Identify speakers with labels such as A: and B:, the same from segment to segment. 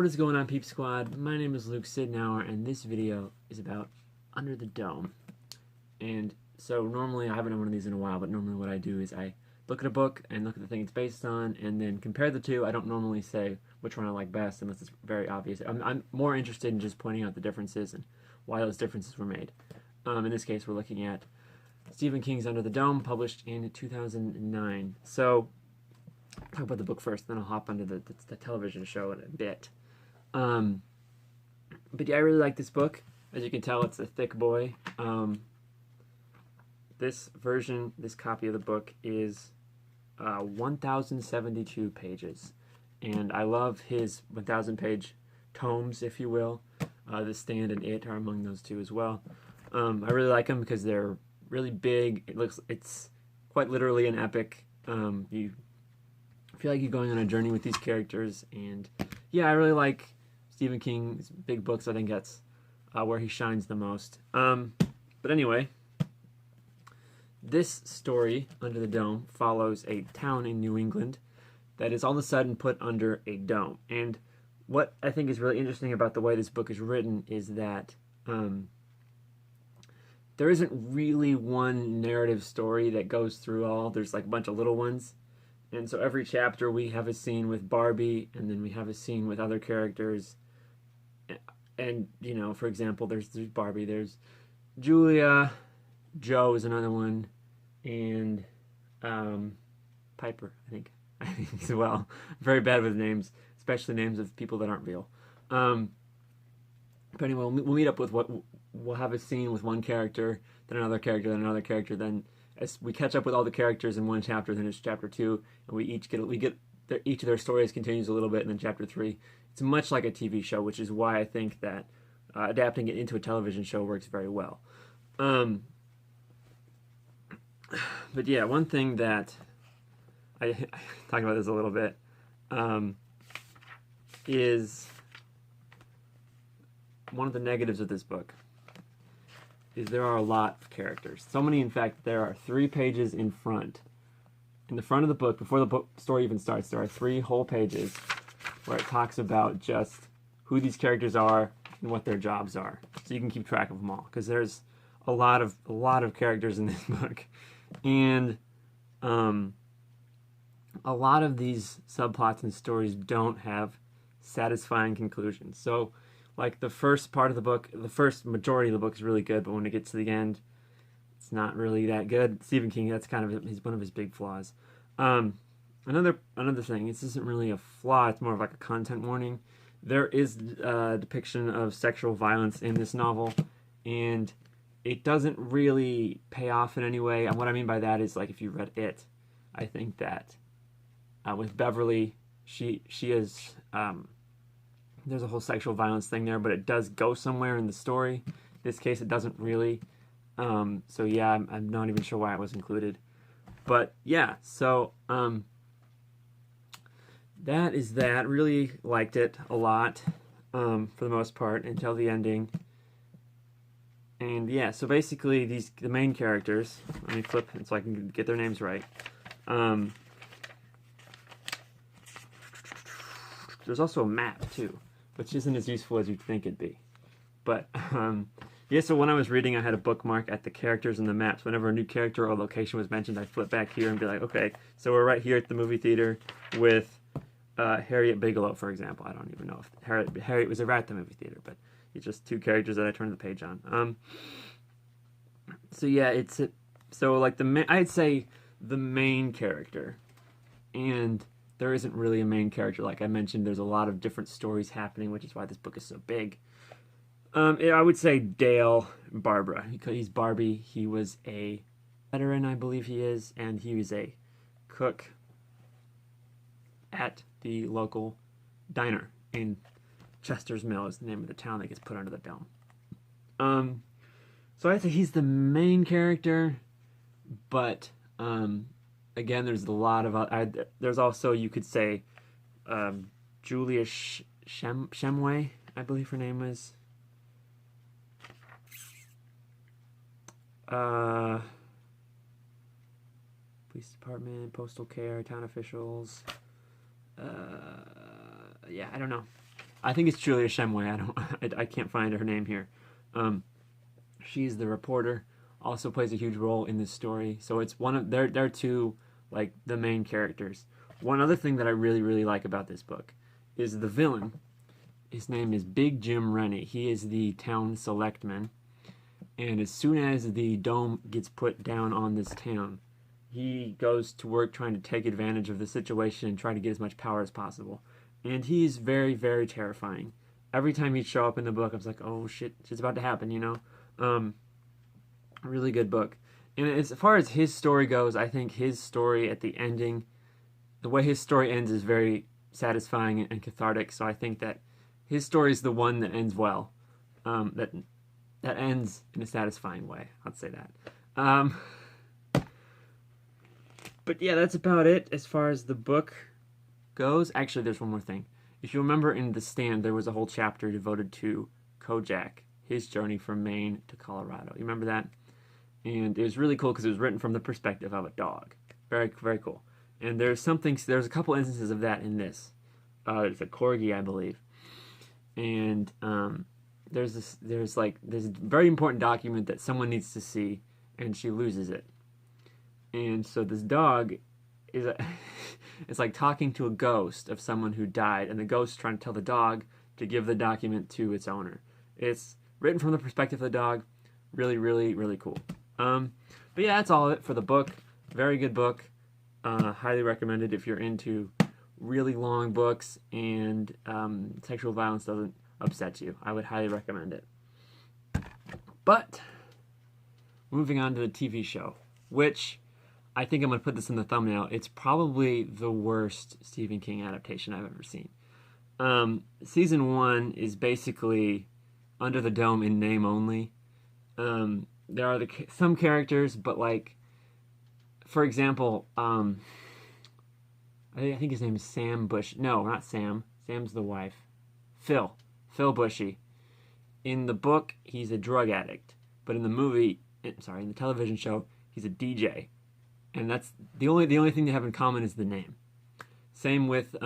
A: What is going on, Peep Squad? My name is Luke Sidnauer, and this video is about Under the Dome. And so normally, I haven't done one of these in a while, but normally what I do is I look at a book and look at the thing it's based on, and then compare the two. I don't normally say which one I like best unless it's very obvious. I'm more interested in just pointing out the differences and why those differences were made. In this case, we're looking at Stephen King's Under the Dome, published in 2009. So, I'll talk about the book first, then I'll hop onto the television show in a bit. But yeah, I really like this book. As you can tell, it's a thick boy. This copy of the book is 1,072 pages. And I love his 1,000-page tomes, if you will. The Stand and It are among those two as well. I really like them because they're really big. It's quite literally an epic. You feel like you're going on a journey with these characters, and yeah, I really like Stephen King's big books. I think that's where he shines the most. But anyway, this story, Under the Dome, follows a town in New England that is all of a sudden put under a dome. And what I think is really interesting about the way this book is written is that there isn't really one narrative story that goes through all. There's like a bunch of little ones. And so every chapter we have a scene with Barbie, and then we have a scene with other characters. And, you know, for example, there's Barbie, there's Julia, Joe is another one, and Piper, I think as well. I'm very bad with names, especially names of people that aren't real. But anyway, we'll meet up with we'll have a scene with one character, then another character, then another character, then as we catch up with all the characters in one chapter, then it's chapter 2, and each of their stories continues a little bit, and then chapter 3. It's much like a TV show, which is why I think that adapting it into a television show works very well. But yeah, one thing that I talk about this a little bit is one of the negatives of this book is there are a lot of characters. So many, in fact, there are 3 pages in front. In the front of the book, before the book story even starts, there are 3 whole pages where it talks about just who these characters are and what their jobs are, so you can keep track of them all. Because there's a lot of characters in this book, and a lot of these subplots and stories don't have satisfying conclusions. So, like the first part of the book, the first majority of the book is really good, but when it gets to the end, it's not really that good. Stephen King, that's kind of one of his big flaws. Another thing, this isn't really a flaw, it's more of like a content warning. There is a depiction of sexual violence in this novel, and it doesn't really pay off in any way. And what I mean by that is, like, if you read it, I think that with Beverly, she is, there's a whole sexual violence thing there, but it does go somewhere in the story. In this case, it doesn't really. So yeah, I'm not even sure why it was included. But yeah, so that is that. Really liked it a lot for the most part until the ending. And yeah, so basically the main characters, let me flip it so I can get their names right. There's also a map too, which isn't as useful as you'd think it'd be. But yeah, so when I was reading, I had a bookmark at the characters and the maps. Whenever a new character or location was mentioned, I'd flip back here and be like, okay, so we're right here at the movie theater with Harriet Bigelow, for example. I don't even know if Harriet was ever at the movie theater, but it's just 2 characters that I turned the page on. So yeah, so like I'd say the main character, and there isn't really a main character. Like I mentioned, there's a lot of different stories happening, which is why this book is so big. I would say Dale Barbara. He's Barbie. He was a veteran, I believe he is, and he was a cook at the local diner in Chester's Mill is the name of the town that gets put under the dome. So I'd say he's the main character, but again, there's a lot of there's also, you could say, Julia Shemway, I believe her name is. Police department, postal care, town officials. Yeah, I don't know. I think it's Julia Shenway. I can't find her name here. She's the reporter. Also plays a huge role in this story. So it's one of they're two like the main characters. One other thing that I really really like about this book is the villain. His name is Big Jim Rennie. He is the town selectman. And as soon as the dome gets put down on this town, he goes to work trying to take advantage of the situation and try to get as much power as possible. And he's very, very terrifying. Every time he'd show up in the book, I was like, oh shit, it's about to happen, you know? Really good book. And as far as his story goes, I think his story at the ending, the way his story ends is very satisfying and cathartic. So I think that his story is the one that ends well. That ends in a satisfying way. I'd say that. But yeah, that's about it as far as the book goes. Actually, there's one more thing. If you remember in The Stand, there was a whole chapter devoted to Kojak, his journey from Maine to Colorado. You remember that? And it was really cool because it was written from the perspective of a dog. Very, very cool. And there's a couple instances of that in this. It's a corgi, I believe. And there's this very important document that someone needs to see, and she loses it. And so this dog it's like talking to a ghost of someone who died, and the ghost trying to tell the dog to give the document to its owner. It's written from the perspective of the dog. Really, really, really cool. But yeah, that's all of it for the book. Very good book. Highly recommended if you're into really long books and sexual violence doesn't upset you. I would highly recommend it. But moving on to the TV show, which I think I'm going to put this in the thumbnail. It's probably the worst Stephen King adaptation I've ever seen. Season 1 is basically Under the Dome in name only. There are some characters, but like, for example, I think his name is Sam Bush. No, not Sam. Sam's the wife. Phil Bushy. In the book, he's a drug addict, but in the television show, he's a DJ, and that's the only thing they have in common is the name. Same with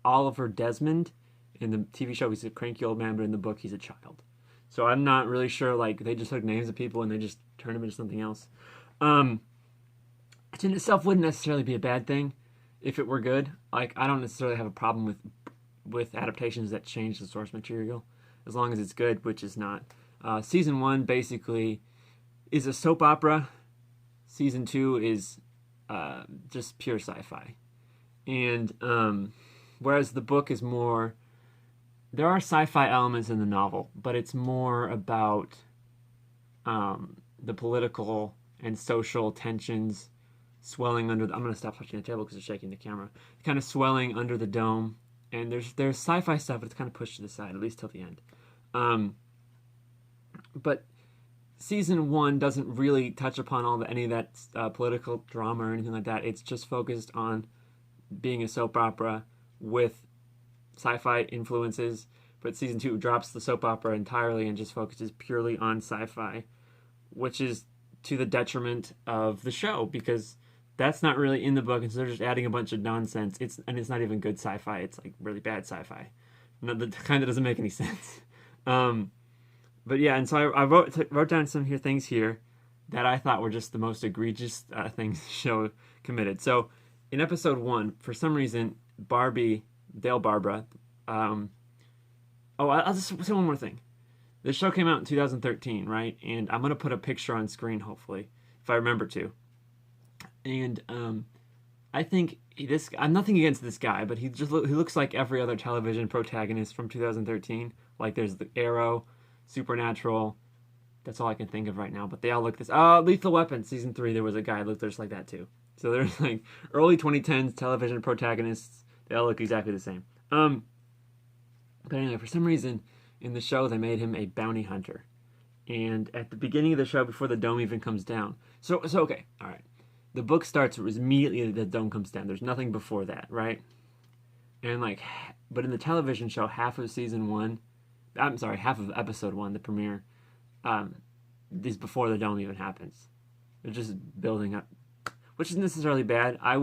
A: Oliver Desmond. In the TV show, he's a cranky old man, but in the book, he's a child. So I'm not really sure, like, they just took names of people and they just turned them into something else. Which in itself wouldn't necessarily be a bad thing if it were good. Like, I don't necessarily have a problem with adaptations that change the source material, as long as it's good, which is not. Season 1 basically is a soap opera. Season 2 is just pure sci-fi. And whereas the book is more... There are sci-fi elements in the novel, but it's more about the political and social tensions swelling under... I'm going to stop touching the table because it's shaking the camera. Kind of swelling under the dome. And there's sci-fi stuff, but it's kind of pushed to the side, at least till the end. But season 1 doesn't really touch upon any of that political drama or anything like that. It's just focused on being a soap opera with sci-fi influences. But season 2 drops the soap opera entirely and just focuses purely on sci-fi, which is to the detriment of the show, because that's not really in the book, and so they're just adding a bunch of nonsense. It's not even good sci-fi. It's like really bad sci-fi. The kind that doesn't make any sense. But yeah, and so I wrote down some things here that I thought were just the most egregious things the show committed. So in episode 1, for some reason, Dale Barbara... I'll just say one more thing. The show came out in 2013, right? And I'm going to put a picture on screen, hopefully, if I remember to. And I think I'm nothing against this guy, but he looks like every other television protagonist from 2013. Like there's the Arrow, Supernatural. That's all I can think of right now. But they all look this. Lethal Weapon season 3. There was a guy who looked just like that too. So there's like early 2010s television protagonists. They all look exactly the same. But anyway, for some reason in the show they made him a bounty hunter. And at the beginning of the show, before the dome even comes down. So okay, all right. The book starts immediately the dome comes down. There's nothing before that, right? And but in the television show, half of episode 1, the premiere, is before the dome even happens. They're just building up, which isn't necessarily bad. I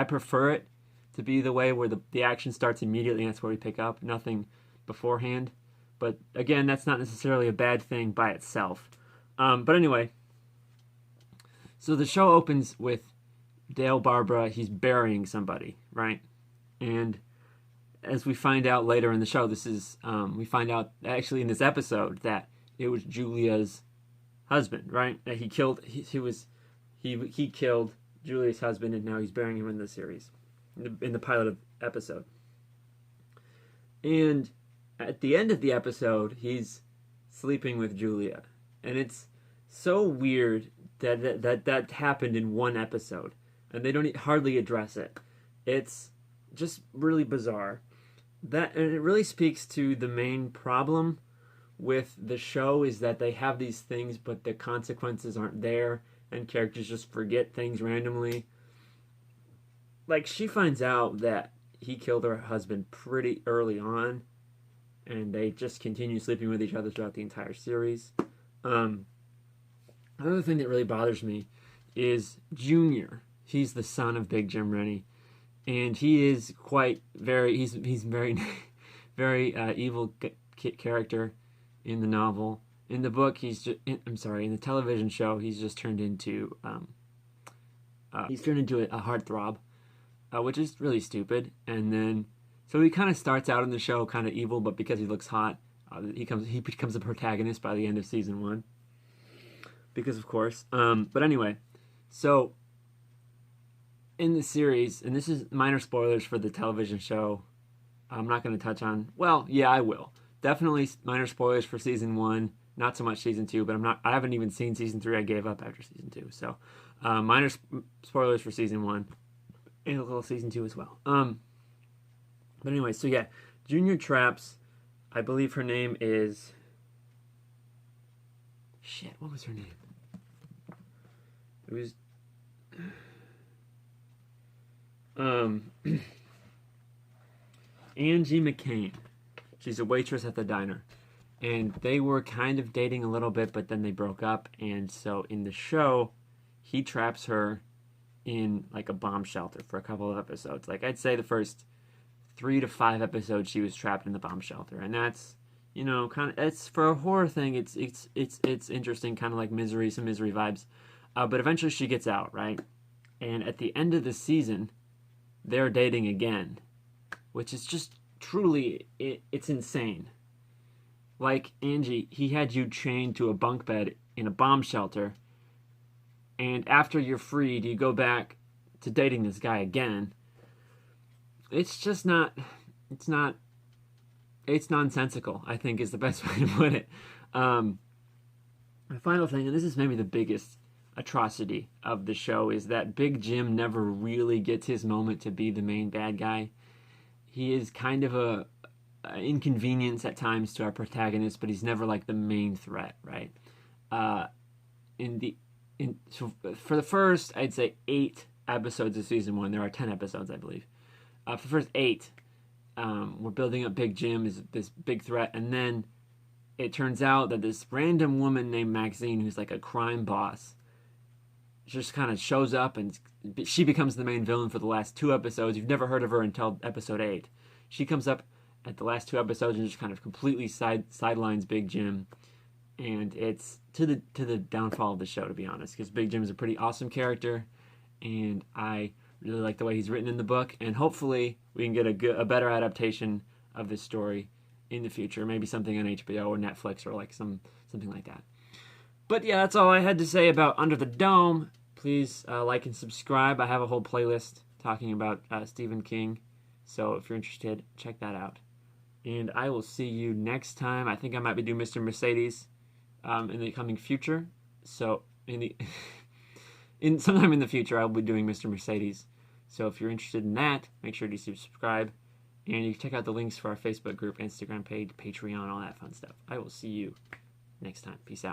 A: prefer it to be the way where the action starts immediately and that's where we pick up, nothing beforehand. But again, that's not necessarily a bad thing by itself. But anyway, so the show opens with Dale Barbara, he's burying somebody, right? And as we find out later in the show, we find out actually in this episode that it was Julia's husband, right? That he killed, he killed Julia's husband, and now he's burying him in the series, in the pilot episode. And at the end of the episode, he's sleeping with Julia, and it's so weird that happened in one episode, and they don't hardly address it. It's just really bizarre. And it really speaks to the main problem with the show is that they have these things, but the consequences aren't there, and characters just forget things randomly. Like, she finds out that he killed her husband pretty early on, and they just continue sleeping with each other throughout the entire series. Another thing that really bothers me is Junior. He's the son of Big Jim Rennie, and he is he's very, very evil character in the novel. In the book, in the television show, he's just turned into a heartthrob, which is really stupid. And then, so he kind of starts out in the show kind of evil, but because he looks hot, he becomes a protagonist by the end of season 1. Because of course. But anyway, so in the series, and this is minor spoilers for the television show, I'm not going to touch on. Well, yeah, I will. Definitely minor spoilers for season 1. Not so much season 2, but I haven't even seen season 3. I gave up after season 2. So, minor spoilers for season 1 and a little season 2 as well. But anyway, so yeah, Junior traps. I believe her name is. Shit, what was her name? It was. Angie McCain. She's a waitress at the diner. And they were kind of dating a little bit, but then they broke up. And so in the show, he traps her in like a bomb shelter for a couple of episodes. Like, I'd say the first 3 to 5 episodes she was trapped in the bomb shelter. And that's, it's for a horror thing, it's interesting, kind of like Misery, some Misery vibes. But eventually she gets out, right? And at the end of the season, they're dating again, which is just truly, it's insane. Like, Angie, he had you chained to a bunk bed in a bomb shelter, and after you're freed, you go back to dating this guy again. It's just not, it's nonsensical, I think is the best way to put it. The final thing, and this is maybe the biggest atrocity of the show, is that Big Jim never really gets his moment to be the main bad guy. He is kind of a inconvenience at times to our protagonist, but he's never like the main threat, right? So for the first, I'd say 8 episodes of season 1, there are 10 episodes, I believe. For the first 8, we're building up Big Jim as this big threat, and then it turns out that this random woman named Maxine, who's like a crime boss, just kind of shows up, and she becomes the main villain for the last 2 episodes. You've never heard of her until episode 8. She comes up at the last 2 episodes and just kind of completely sidelines Big Jim, and it's to the downfall of the show, to be honest, because Big Jim is a pretty awesome character, and I really like the way he's written in the book, and hopefully we can get a better adaptation of this story in the future, maybe something on HBO or Netflix or like something like that. But yeah, that's all I had to say about Under the Dome. Please like and subscribe. I have a whole playlist talking about Stephen King, so if you're interested, check that out. And I will see you next time. I think I might be doing Mr. Mercedes in the coming future. So sometime in the future, I'll be doing Mr. Mercedes. So if you're interested in that, make sure to subscribe. And you can check out the links for our Facebook group, Instagram page, Patreon, all that fun stuff. I will see you next time. Peace out.